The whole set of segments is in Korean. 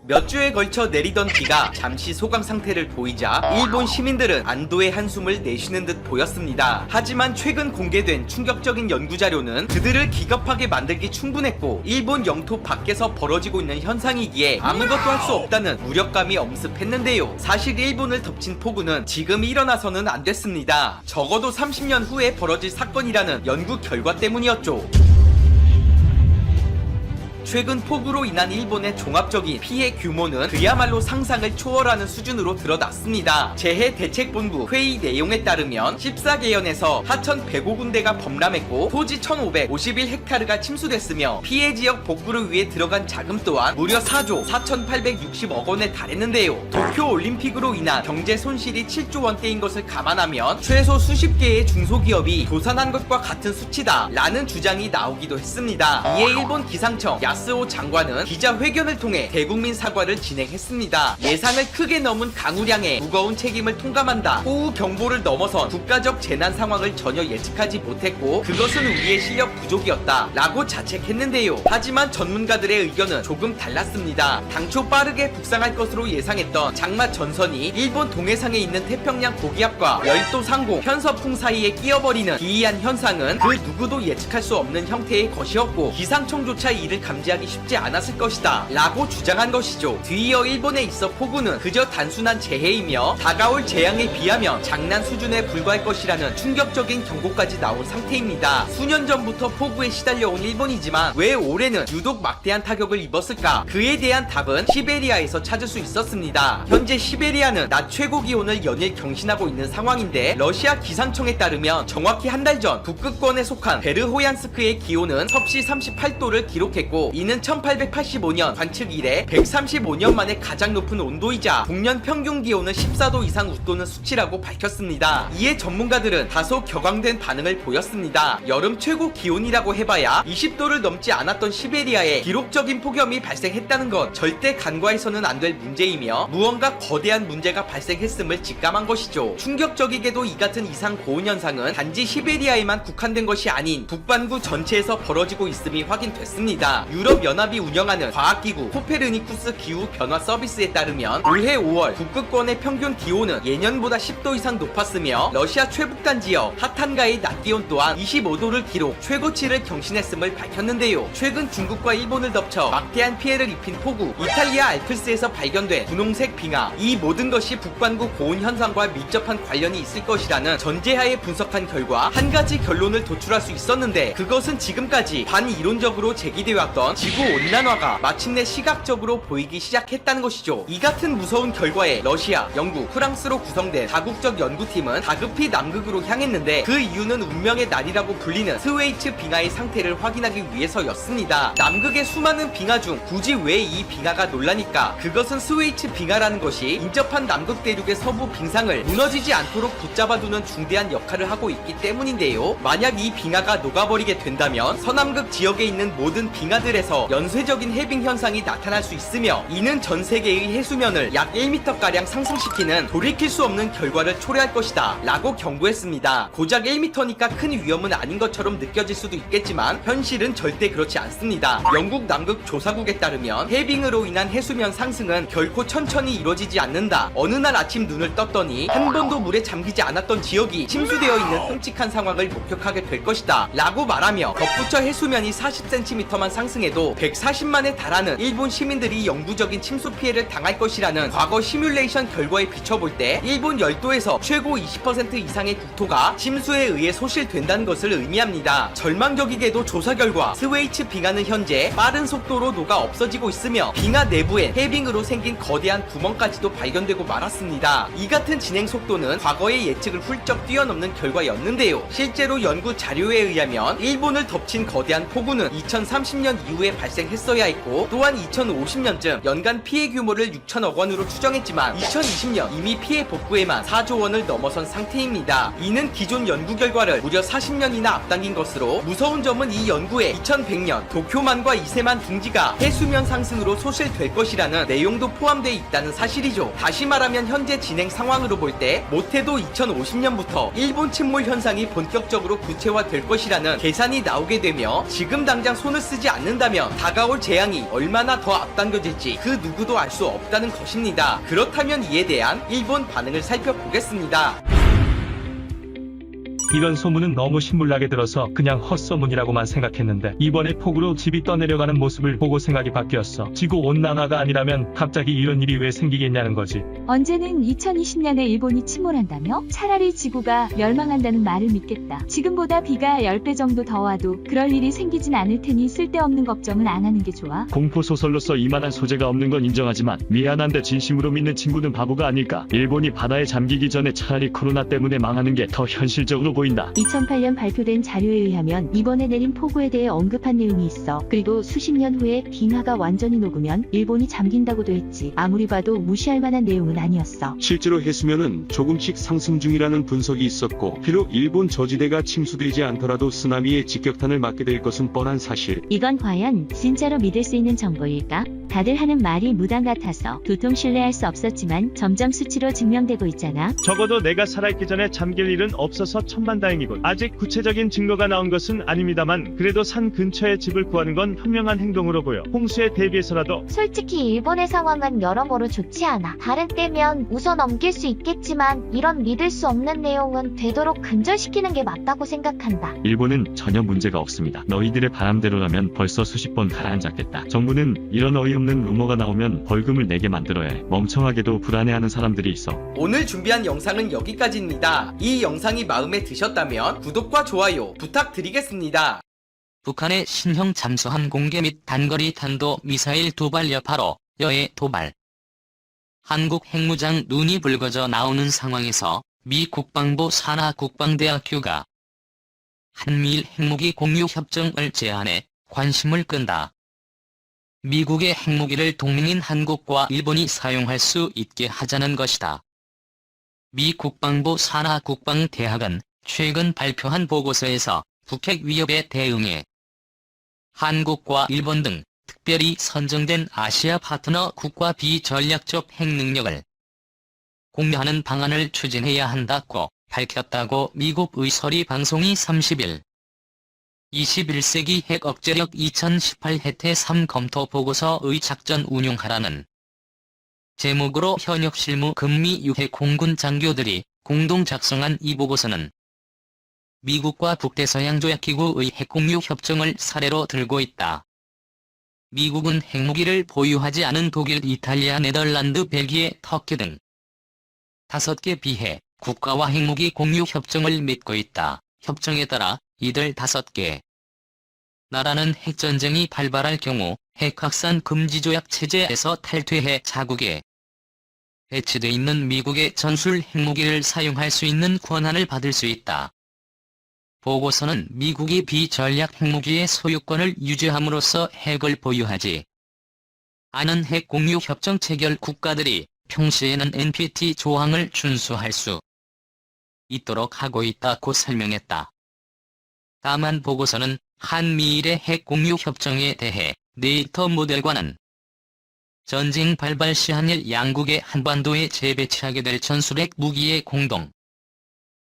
몇 주에 걸쳐 내리던 비가 잠시 소강 상태를 보이자 일본 시민들은 안도의 한숨을 내쉬는 듯 보였습니다. 하지만 최근 공개된 충격적인 연구 자료는 그들을 기겁하게 만들기 충분했고 일본 영토 밖에서 벌어지고 있는 현상이기에 아무것도 할 수 없다는 무력감이 엄습했는데요. 사실 일본을 덮친 폭우는 지금 일어나서는 안 됐습니다. 적어도 30년 후에 벌어질 사건이라는 연구 결과 때문이었죠. 최근 폭우로 인한 일본의 종합적인 피해 규모는 그야말로 상상을 초월하는 수준으로 드러났습니다. 재해대책본부 회의 내용에 따르면 14개현에서 하천 105군데가 범람했고 토지 1551헥타르가 침수됐으며 피해 지역 복구를 위해 들어간 자금 또한 무려 4조 4860억 원에 달했는데요. 도쿄올림픽으로 인한 경제 손실이 7조 원대인 것을 감안하면 최소 수십 개의 중소기업이 도산한 것과 같은 수치다 라는 주장이 나오기도 했습니다. 이에 일본 기상청 야스오 장관은 기자회견을 통해 대국민 사과를 진행했습니다. 예상을 크게 넘은 강우량에 무거운 책임을 통감한다. 호우 경보를 넘어선 국가적 재난 상황을 전혀 예측하지 못했고 그것은 우리의 실력 부족이었다 라고 자책했는데요. 하지만 전문가들의 의견은 조금 달랐습니다. 당초 빠르게 북상할 것으로 예상했던 장마 전선이 일본 동해상에 있는 태평양 고기압과 열도 상공 편서풍 사이에 끼어버리는 기이한 현상은 그 누구도 예측할 수 없는 형태의 것이었고 기상청조차 이를 감지하기 쉽지 않았을 것이다 라고 주장한 것이죠. 뒤이어 일본에 있어 폭우는 그저 단순한 재해이며 다가올 재앙에 비하면 장난 수준에 불과할 것이라는 충격적인 경고까지 나온 상태입니다. 수년 전부터 폭우에 시달려온 일본이지만 왜 올해는 유독 막대한 타격을 입었을까? 그에 대한 답은 시베리아에서 찾을 수 있었습니다. 현재 시베리아는 낮 최고 기온을 연일 경신하고 있는 상황인데 러시아 기상청에 따르면 정확히 한 달 전 북극권에 속한 베르호얀스크의 기온은 섭씨 38도를 기록했고 이는 1885년 관측 이래 135년 만에 가장 높은 온도이자 동년 평균 기온은 14도 이상 웃도는 수치라고 밝혔습니다. 이에 전문가들은 다소 격앙된 반응을 보였습니다. 여름 최고 기온이라고 해봐야 20도를 넘지 않았던 시베리아에 기록적인 폭염이 발생했다는 건 절대 간과해서는 안 될 문제이며 무언가 거대한 문제가 발생했음을 직감한 것이죠. 충격적이게도 이 같은 이상 고온 현상은 단지 시베리아에만 국한된 것이 아닌 북반구 전체에서 벌어지고 있음이 확인됐습니다. 유럽연합이 운영하는 과학기구 코페르니쿠스 기후변화 서비스에 따르면 올해 5월 북극권의 평균 기온은 예년보다 10도 이상 높았으며 러시아 최북단 지역 하탄가의 낮 기온 또한 25도를 기록 최고치를 경신했음을 밝혔는데요. 최근 중국과 일본을 덮쳐 막대한 피해를 입힌 폭우, 이탈리아 알프스에서 발견된 분홍색 빙하, 이 모든 것이 북반구 고온 현상과 밀접한 관련이 있을 것이라는 전제하에 분석한 결과 한 가지 결론을 도출할 수 있었는데 그것은 지금까지 반이론적으로 제기되어 왔던 지구온난화가 마침내 시각적으로 보이기 시작했다는 것이죠. 이 같은 무서운 결과에 러시아, 영국, 프랑스로 구성된 다국적 연구팀은 다급히 남극으로 향했는데 그 이유는 운명의 날이라고 불리는 스웨이츠 빙하의 상태를 확인하기 위해서였습니다. 남극의 수많은 빙하 중 굳이 왜 이 빙하가 놀라니까? 그것은 스웨이츠 빙하라는 것이 인접한 남극 대륙의 서부 빙상을 무너지지 않도록 붙잡아두는 중대한 역할을 하고 있기 때문인데요. 만약 이 빙하가 녹아버리게 된다면 서남극 지역에 있는 모든 빙하들에서 연쇄적인 해빙 현상이 나타날 수 있으며 이는 전 세계의 해수면을 약 1m가량 상승시키는 돌이킬 수 없는 결과를 초래할 것이다 라고 경고했습니다. 고작 1m니까 큰 위험은 아닌 것처럼 느껴질 수도 있겠지만 현실은 절대 그렇지 않습니다. 영국 남극 조사국에 따르면 해빙으로 인한 해수면 상승은 결코 천천히 이루어지지 않는다. 어느 날 아침 눈을 떴더니 한 번도 물에 잠기지 않았던 지역이 침수되어 있는 끔찍한 상황을 목격하게 될 것이다 라고 말하며 덧붙여 해수면이 40cm만 상승해도 140만에 달하는 일본 시민들이 영구적인 침수 피해를 당할 것이라는 과거 시뮬레이션 결과에 비춰볼 때 일본 열도에서 최고 20% 이상의 국토가 침수에 의해 소실된다는 것을 의미합니다. 절망적이게도 조사 결과 스웨이츠 빙하는 현재 빠른 속도로 녹아 없어지고 있으며 빙하 내부엔 해빙으로 생긴 거대한 구멍까지도 발견되고 말았습니다. 이 같은 진행 속도는 과거의 예측을 훌쩍 뛰어넘는 결과였는데요. 실제로 연구 자료에 의하면 일본을 덮친 거대한 폭우는 2030년 이후에 발생했어야 했고 또한 2050년쯤 연간 피해 규모를 6천억 원으로 추정했지만 2020년 이미 피해 복구에만 4조 원을 넘어선 상태입니다. 이는 기존 연구 결과를 무려 40년이나 앞당긴 것으로 무서운 점은 이 연구에 2100년 도쿄만과 이세만 둥지가 해수면 상승으로 소실될 것이라는 내용도 포함되어 있다는 사실이죠. 다시 말하면 현재 진행 상황으로 볼 때 못해도 2050년부터 일본 침몰 현상이 본격적으로 구체화될 것이라는 계산이 나오게 되며 지금 당장 손을 쓰지 않는다 한다면 다가올 재앙이 얼마나 더 앞당겨질지 그 누구도 알 수 없다는 것입니다. 그렇다면 이에 대한 일본 반응을 살펴보겠습니다. 이런 소문은 너무 신물나게 들어서 그냥 헛소문이라고만 생각했는데 이번에 폭우로 집이 떠내려가는 모습을 보고 생각이 바뀌었어. 지구온난화가 아니라면 갑자기 이런 일이 왜 생기겠냐는 거지. 언제는 2020년에 일본이 침몰한다며? 차라리 지구가 멸망한다는 말을 믿겠다. 지금보다 비가 10배 정도 더 와도 그럴 일이 생기진 않을 테니 쓸데없는 걱정은 안 하는 게 좋아. 공포소설로서 이만한 소재가 없는 건 인정하지만 미안한데 진심으로 믿는 친구는 바보가 아닐까. 일본이 바다에 잠기기 전에 차라리 코로나 때문에 망하는 게 더 현실적으로 보인다. 2008년 발표된 자료에 의하면 이번에 내린 폭우에 대해 언급한 내용이 있어. 그리고 수십 년 후에 빙하가 완전히 녹으면 일본이 잠긴다고도 했지. 아무리 봐도 무시할 만한 내용은 아니었어. 실제로 해수면은 조금씩 상승 중이라는 분석이 있었고, 비록 일본 저지대가 침수되지 않더라도 쓰나미의 직격탄을 맞게 될 것은 뻔한 사실. 이건 과연 진짜로 믿을 수 있는 정보일까? 다들 하는 말이 무당 같아서 도통 신뢰할 수 없었지만 점점 수치로 증명되고 있잖아. 적어도 내가 살아있기 전에 잠길 일은 없어서 천만다행이군. 아직 구체적인 증거가 나온 것은 아닙니다만 그래도 산 근처에 집을 구하는 건 현명한 행동으로 보여. 홍수에 대비해서라도. 솔직히 일본의 상황은 여러모로 좋지 않아. 다른 때면 웃어 넘길 수 있겠지만 이런 믿을 수 없는 내용은 되도록 근절시키는 게 맞다고 생각한다. 일본은 전혀 문제가 없습니다. 너희들의 바람대로라면 벌써 수십 번 가라앉았겠다. 정부는 이런 어이없는 루머가 나오면 벌금을 내게 만들어야 해. 멍청하게도 불안해하는 사람들이 있어. 오늘 준비한 영상은 여기까지입니다. 이 영상이 마음에 드셨다면 구독과 좋아요 부탁드리겠습니다. 북한의 신형 잠수함 공개 및 단거리 탄도 미사일 도발 여파로 여해 도발. 한국 핵무장 눈이 붉어져 나오는 상황에서 미 국방부 산하 국방대학교가 한미일 핵무기 공유 협정을 제안해 관심을 끈다. 미국의 핵무기를 동맹인 한국과 일본이 사용할 수 있게 하자는 것이다. 미 국방부 산하 국방대학은 최근 발표한 보고서에서 북핵 위협에 대응해 한국과 일본 등 특별히 선정된 아시아 파트너 국가 비전략적 핵 능력을 공유하는 방안을 추진해야 한다고 밝혔다고 미국 의설이 방송이 30일 21세기 핵 억제력 2018 해태 3 검토 보고서의 작전 운용하라는 제목으로 현역 실무 금미 유해 공군 장교들이 공동 작성한 이 보고서는 미국과 북대서양조약기구의 핵공유 협정을 사례로 들고 있다. 미국은 핵무기를 보유하지 않은 독일, 이탈리아, 네덜란드, 벨기에, 터키 등 5개 비해 국가와 핵무기 공유 협정을 맺고 있다. 협정에 따라 이들 5개 나라는 핵전쟁이 발발할 경우 핵확산 금지조약 체제에서 탈퇴해 자국에 배치돼 있는 미국의 전술 핵무기를 사용할 수 있는 권한을 받을 수 있다. 보고서는 미국이 비전략 핵무기의 소유권을 유지함으로써 핵을 보유하지 않은 핵 공유 협정 체결 국가들이 평시에는 NPT 조항을 준수할 수 있도록 하고 있다고 설명했다. 다만 보고서는 한미일의 핵 공유 협정에 대해 네이터 모델과는 전쟁 발발 시 한일 양국의 한반도에 재배치하게 될 전술핵 무기의 공동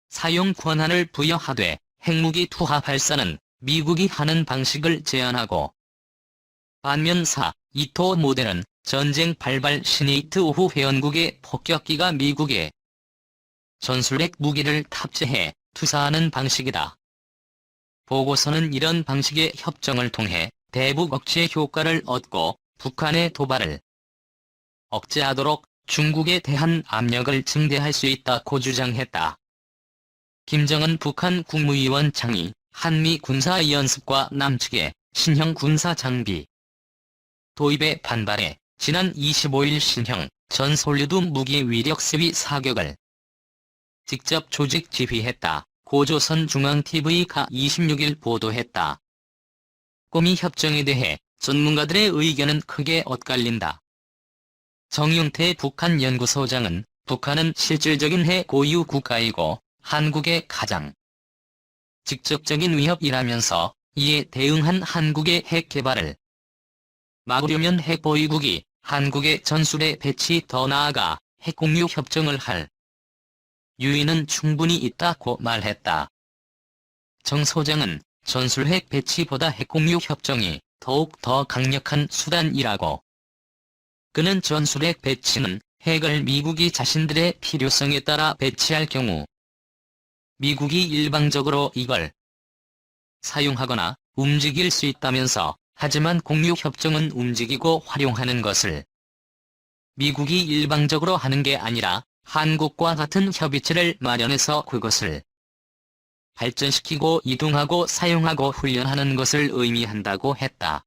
사용 권한을 부여하되 핵무기 투하 발사는 미국이 하는 방식을 제안하고 반면 2터 모델은 전쟁 발발 시 네이트 오후 회원국의 폭격기가 미국에 전술핵 무기를 탑재해 투사하는 방식이다. 보고서는 이런 방식의 협정을 통해 대북 억제 효과를 얻고 북한의 도발을 억제하도록 중국에 대한 압력을 증대할 수 있다고 주장했다. 김정은 북한 국무위원장이 한미 군사연습과 남측의 신형 군사장비 도입에 반발해 지난 25일 신형 전솔유도 무기 위력 수비 사격을 직접 조직 지휘했다. 고조선 중앙TV가 26일 보도했다. 꼬미 협정에 대해 전문가들의 의견은 크게 엇갈린다. 정용태 북한 연구소장은 북한은 실질적인 핵 고유 국가이고 한국의 가장 직접적인 위협이라면서 이에 대응한 한국의 핵 개발을 막으려면 핵 보유국이 한국의 전술에 배치 더 나아가 핵 공유 협정을 할 유인은 충분히 있다고 말했다. 정 소장은 전술핵 배치보다 핵공유 협정이 더욱 더 강력한 수단이라고. 그는 전술핵 배치는 핵을 미국이 자신들의 필요성에 따라 배치할 경우 미국이 일방적으로 이걸 사용하거나 움직일 수 있다면서, 하지만 공유협정은 움직이고 활용하는 것을 미국이 일방적으로 하는 게 아니라 한국과 같은 협의체를 마련해서 그것을 발전시키고 이동하고 사용하고 훈련하는 것을 의미한다고 했다.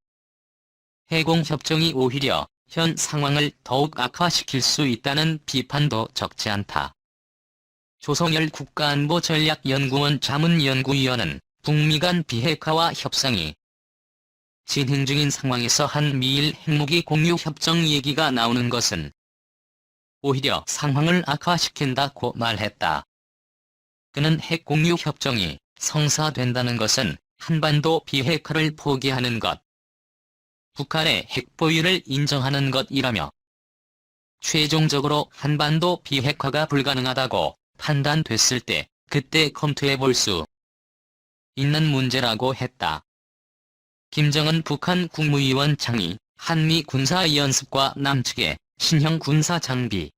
해공협정이 오히려 현 상황을 더욱 악화시킬 수 있다는 비판도 적지 않다. 조성열 국가안보전략연구원 자문연구위원은 북미 간 비핵화와 협상이 진행 중인 상황에서 한미일 핵무기 공유 협정 얘기가 나오는 것은 오히려 상황을 악화시킨다고 말했다. 그는 핵 공유 협정이 성사된다는 것은 한반도 비핵화를 포기하는 것, 북한의 핵 보유를 인정하는 것이라며, 최종적으로 한반도 비핵화가 불가능하다고 판단됐을 때 그때 검토해 볼 수 있는 문제라고 했다. 김정은 북한 국무위원장이 한미 군사연습과 남측의 신형 군사장비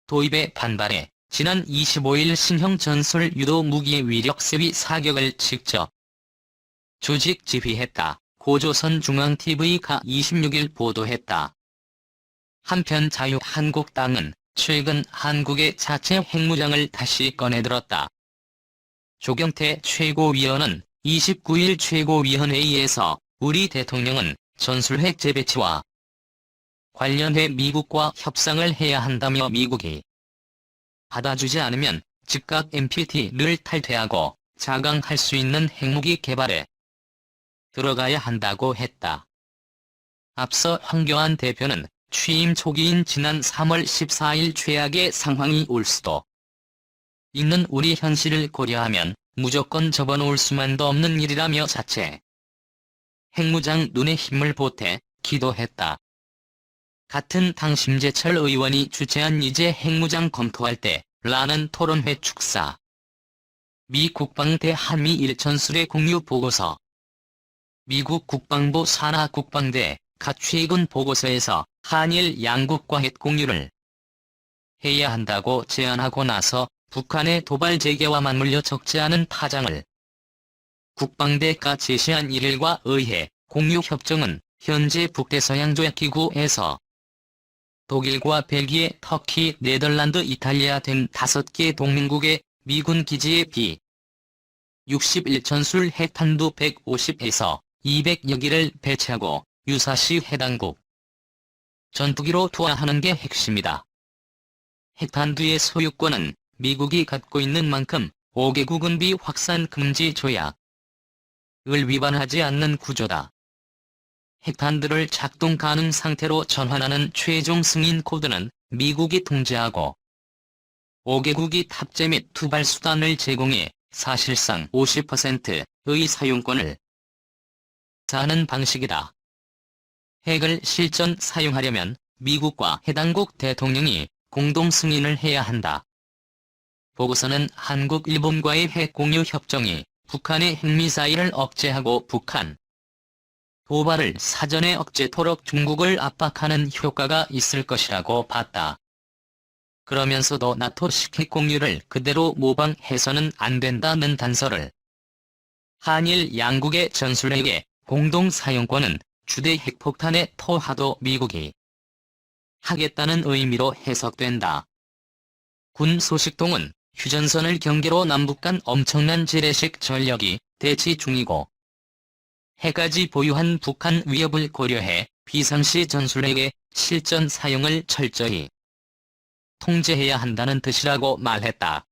도입에 반발해 지난 25일 신형 전술 유도 무기 위력 세비 사격을 직접 조직 지휘했다. 고조선 중앙TV가 26일 보도했다. 한편 자유한국당은 최근 한국의 자체 핵무장을 다시 꺼내들었다. 조경태 최고위원은 29일 최고위원회의에서 우리 대통령은 전술핵 재배치와 관련해 미국과 협상을 해야 한다며 미국이 받아주지 않으면 즉각 NPT를 탈퇴하고 자강할 수 있는 핵무기 개발에 들어가야 한다고 했다. 앞서 황교안 대표는 취임 초기인 지난 3월 14일 최악의 상황이 올 수도 있는 우리 현실을 고려하면 무조건 접어놓을 수만도 없는 일이라며 자체 핵무장 눈에 힘을 보태 기도했다. 같은 당 심재철 의원이 주최한 이제 핵무장 검토할 때 라는 토론회 축사. 미 국방대 한미일 전술핵 공유 보고서. 미국 국방부 산하 국방대 가 최근 보고서에서 한일 양국과 핵 공유를 해야 한다고 제안하고 나서 북한의 도발 재개와 맞물려 적지 않은 파장을 국방대가 제시한 1일과 의회 공유협정은 현재 북대서양조약기구에서 독일과 벨기에, 터키, 네덜란드, 이탈리아 등 5개 동맹국의 미군 기지에 B-61 전술 핵탄두 150에서 200여 기를 배치하고 유사시 해당국 전투기로 투하하는 게 핵심이다. 핵탄두의 소유권은 미국이 갖고 있는 만큼 5개국은 비확산 금지 조약을 위반하지 않는 구조다. 핵탄두를 작동 가능 상태로 전환하는 최종 승인 코드는 미국이 통제하고 5개국이 탑재 및 투발 수단을 제공해 사실상 50%의 사용권을 사는 방식이다. 핵을 실전 사용하려면 미국과 해당국 대통령이 공동 승인을 해야 한다. 보고서는 한국, 일본과의 핵 공유 협정이 북한의 핵미사일을 억제하고 북한 도발을 사전에 억제토록 중국을 압박하는 효과가 있을 것이라고 봤다. 그러면서도 나토식 핵 공유를 그대로 모방해서는 안 된다는 단서를 한일 양국의 전술핵의 공동 사용권은 주대 핵폭탄의 포하도 미국이 하겠다는 의미로 해석된다. 군 소식통은 휴전선을 경계로 남북 간 엄청난 재래식 전력이 대치 중이고 핵까지 보유한 북한 위협을 고려해 비상시 전술핵의 실전 사용을 철저히 통제해야 한다는 뜻이라고 말했다.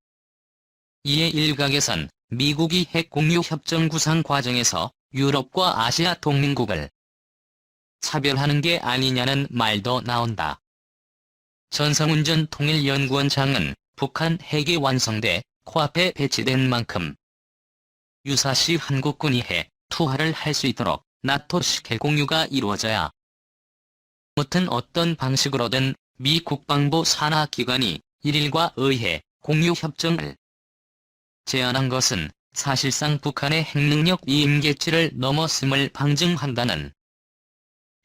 이에 일각에선 미국이 핵 공유 협정 구상 과정에서 유럽과 아시아 동맹국을 차별하는 게 아니냐는 말도 나온다. 전성훈 통일연구원장은 북한 핵이 완성돼 코앞에 배치된 만큼 유사시 한국군이 핵 투하를 할 수 있도록 나토식 핵 공유가 이루어져야 아무튼 어떤 방식으로든 미 국방부 산하 기관이 1일과 의회 공유 협정을 제안한 것은 사실상 북한의 핵능력 임계치를 넘어섬을 방증한다는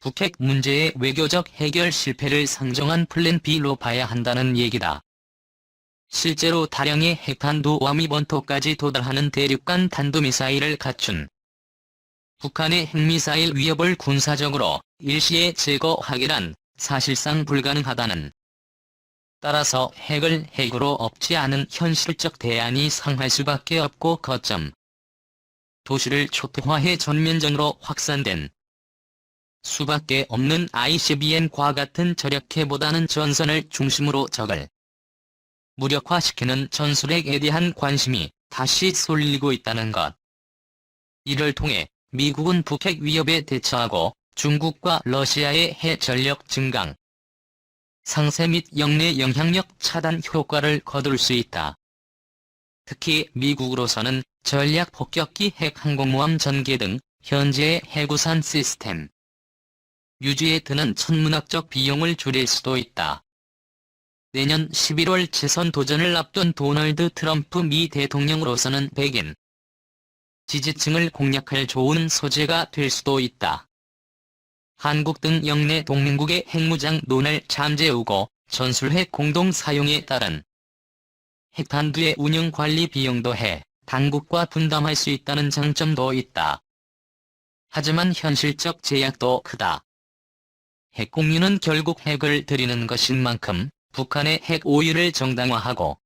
북핵 문제의 외교적 해결 실패를 상정한 플랜 B로 봐야 한다는 얘기다. 실제로 다량의 핵탄두와 미번토까지 도달하는 대륙간 탄도미사일을 갖춘 북한의 핵미사일 위협을 군사적으로 일시에 제거하기란 사실상 불가능하다는. 따라서 핵을 핵으로 없지 않은 현실적 대안이 상할 수밖에 없고 거점. 도시를 초토화해 전면전으로 확산된 수밖에 없는 ICBM과 같은 저력해보다는 전선을 중심으로 적을 무력화시키는 전술핵에 대한 관심이 다시 쏠리고 있다는 것. 이를 통해 미국은 북핵 위협에 대처하고 중국과 러시아의 해전력 증강, 상세 및 영내 영향력 차단 효과를 거둘 수 있다. 특히 미국으로서는 전략 폭격기 핵 항공모함 전개 등 현재의 해구산 시스템 유지에 드는 천문학적 비용을 줄일 수도 있다. 내년 11월 재선 도전을 앞둔 도널드 트럼프 미 대통령으로서는 백인 지지층을 공략할 좋은 소재가 될 수도 있다. 한국 등 영내 동맹국의 핵무장 논을 잠재우고 전술핵 공동 사용에 따른 핵탄두의 운영 관리 비용도 해 당국과 분담할 수 있다는 장점도 있다. 하지만 현실적 제약도 크다. 핵 공유는 결국 핵을 들이는 것인 만큼 북한의 핵 오유를 정당화하고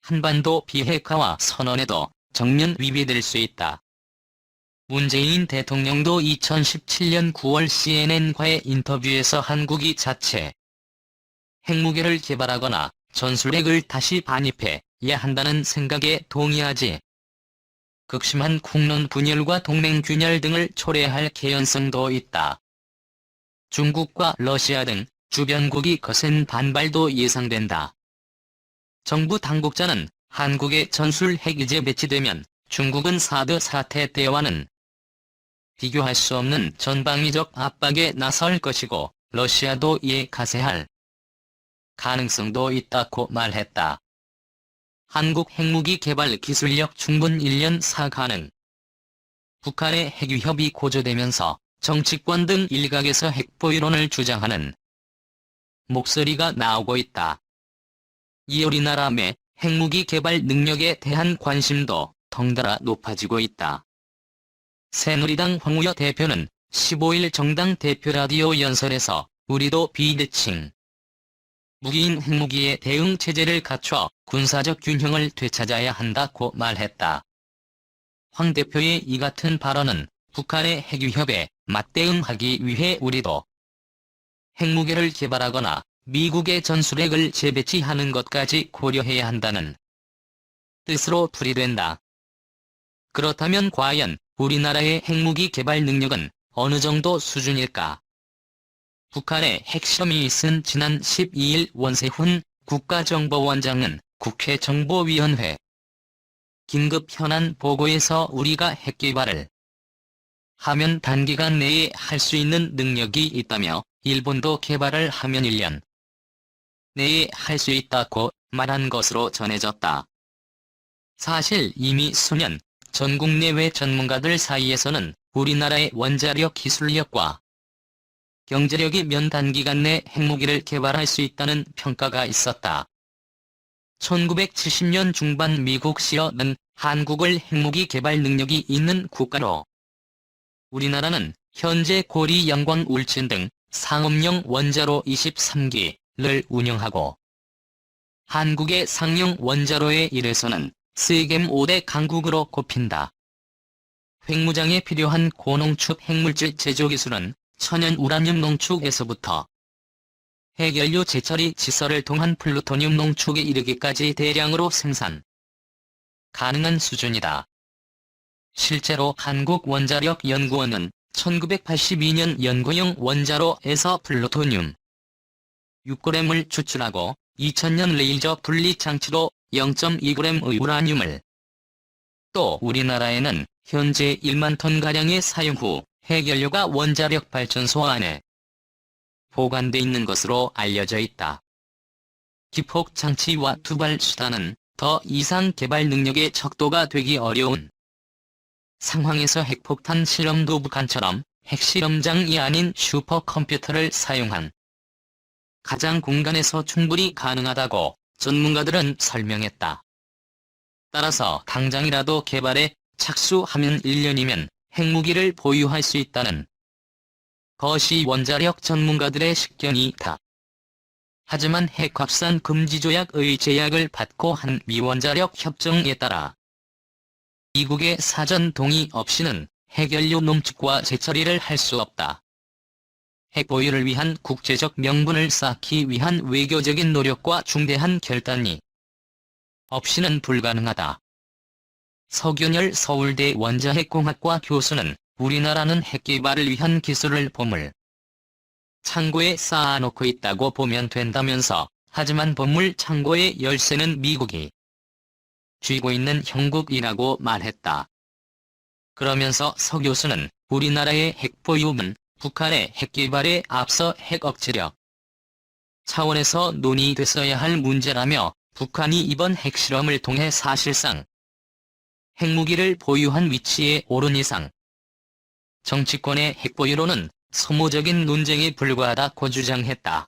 한반도 비핵화와 선언에도 정면 위배될 수 있다. 문재인 대통령도 2017년 9월 CNN과의 인터뷰에서 한국이 자체 핵무기를 개발하거나 전술핵을 다시 반입해야 한다는 생각에 동의하지. 극심한 국론 분열과 동맹 균열 등을 초래할 개연성도 있다. 중국과 러시아 등 주변국이 거센 반발도 예상된다. 정부 당국자는 한국의 전술 핵이제 배치되면 중국은 사드 사태 때와는 비교할 수 없는 전방위적 압박에 나설 것이고 러시아도 이에 가세할 가능성도 있다고 말했다. 한국 핵무기 개발 기술력 충분 1년 4 가능. 북한의 핵위협이 고조되면서 정치권 등 일각에서 핵보유론을 주장하는 목소리가 나오고 있다. 이에 우리나라 내 핵무기 개발 능력에 대한 관심도 덩달아 높아지고 있다. 새누리당 황우여 대표는 15일 정당 대표 라디오 연설에서 우리도 비대칭 무기인 핵무기의 대응 체제를 갖춰 군사적 균형을 되찾아야 한다고 말했다. 황 대표의 이 같은 발언은 북한의 핵위협에 맞대응하기 위해 우리도 핵무기를 개발하거나 미국의 전술핵을 재배치하는 것까지 고려해야 한다는 뜻으로 풀이된다. 그렇다면 과연 우리나라의 핵무기 개발 능력은 어느 정도 수준일까? 북한의 핵실험이 있은 지난 12일 원세훈 국가정보원장은 국회 정보위원회 긴급 현안 보고에서 우리가 핵 개발을 하면 단기간 내에 할 수 있는 능력이 있다며 일본도 개발을 하면 1년 내에 할 수 있다고 말한 것으로 전해졌다. 사실 이미 수년 전국 내외 전문가들 사이에서는 우리나라의 원자력 기술력과 경제력이 면 단기간 내 핵무기를 개발할 수 있다는 평가가 있었다. 1970년 중반 미국 시어는 한국을 핵무기 개발 능력이 있는 국가로 우리나라는 현재 고리 영광 울진 등 상업용 원자로 23기를 운영하고 한국의 상용 원자로에 이래서는 세계 5대 강국으로 꼽힌다. 핵무장에 필요한 고농축 핵물질 제조 기술은 천연 우라늄 농축에서부터 핵연료 재처리 시설을 통한 플루토늄 농축에 이르기까지 대량으로 생산 가능한 수준이다. 실제로 한국원자력연구원은 1982년 연구용 원자로에서 플루토늄 6g을 추출하고 2000년 레이저 분리 장치로 0.2g의 우라늄을 또 우리나라에는 현재 1만 톤가량의 사용 후 핵연료가 원자력 발전소 안에 보관돼 있는 것으로 알려져 있다. 기폭 장치와 투발 수단은 더 이상 개발 능력의 척도가 되기 어려운 상황에서 핵폭탄 실험도 북한처럼 핵실험장이 아닌 슈퍼컴퓨터를 사용한 가장 공간에서 충분히 가능하다고 전문가들은 설명했다. 따라서 당장이라도 개발에 착수하면 1년이면 핵무기를 보유할 수 있다는 것이 원자력 전문가들의 식견이다. 하지만 핵확산 금지 조약의 제약을 받고 한 미원자력 협정에 따라 미국의 사전 동의 없이는 핵연료 농축과 재처리를 할 수 없다. 핵 보유를 위한 국제적 명분을 쌓기 위한 외교적인 노력과 중대한 결단이 없이는 불가능하다. 서균열 서울대 원자핵공학과 교수는 우리나라는 핵 개발을 위한 기술을 보물 창고에 쌓아놓고 있다고 보면 된다면서 하지만 보물 창고의 열쇠는 미국이 쥐고 있는 형국이라고 말했다. 그러면서 서 교수는 우리나라의 핵 보유는 북한의 핵 개발에 앞서 핵 억제력 차원에서 논의됐어야 할 문제라며 북한이 이번 핵실험을 통해 사실상 핵무기를 보유한 위치에 오른 이상 정치권의 핵보유로는 소모적인 논쟁에 불과하다고 주장했다.